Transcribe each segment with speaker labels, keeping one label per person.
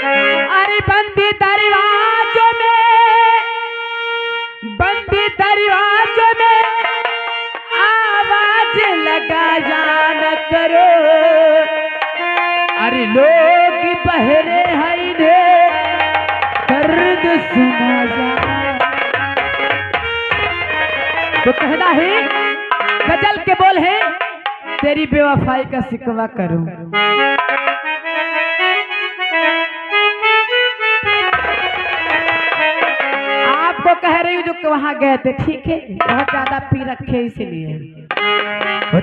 Speaker 1: अरे बंदी दरवाजों में आवाज लगाया न करो। अरे लोग बहरे हैं इन्हें दर्द सुना जा। तो कहना है गजल के बोल है तेरी बेवफाई का शिकवा करूं। आपको कह रही हूँ जो वहां गए थे, ठीक है, बहुत ज्यादा पी रखे इसलिए।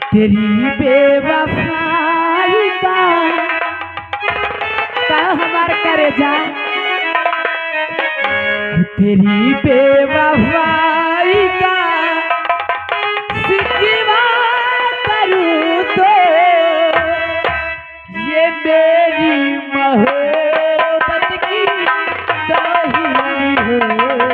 Speaker 1: तेरी बेवफाई का हमार करे जा। तेरी बेवफाई का शिकवा करूं तो ये मेरी मोहब्बत की तोहीन होगी।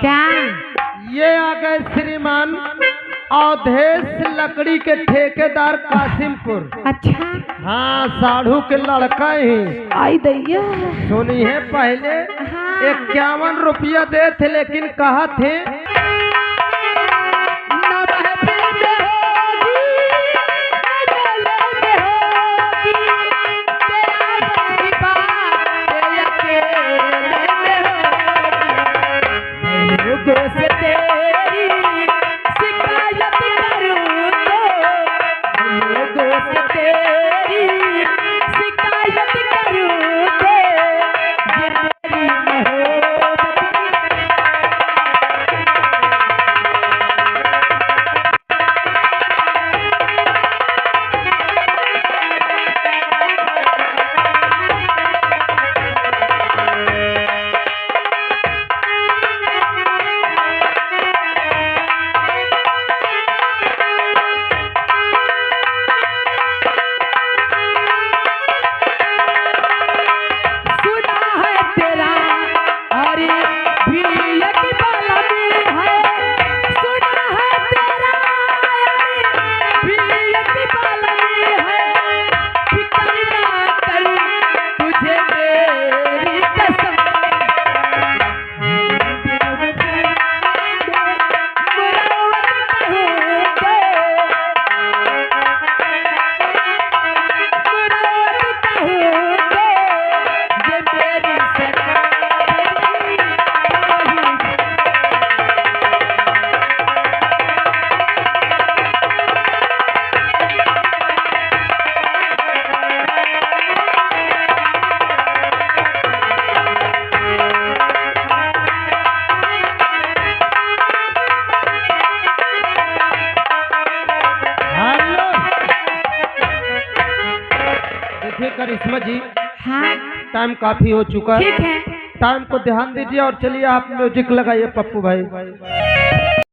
Speaker 1: क्या
Speaker 2: ये आ गए श्रीमान अवधेश लकड़ी के ठेकेदार कासिमपुर।
Speaker 1: अच्छा,
Speaker 2: हाँ, साढ़ू के लड़का ही
Speaker 1: आई दैया।
Speaker 2: सुनी है पहले
Speaker 1: हाँ।
Speaker 2: 51 रुपया दे थे, लेकिन कहा थे
Speaker 1: से तेरी शिकायत करूं तो लोगों से तेरी शिकायत करूं तो ये मेरी मोहब्बत
Speaker 2: करिश्मा जी,
Speaker 1: हाँ,
Speaker 2: टाइम काफी हो चुका है,
Speaker 1: ठीक है।
Speaker 2: टाइम को ध्यान दीजिए और चलिए आप म्यूजिक लगाइए पप्पू भाई।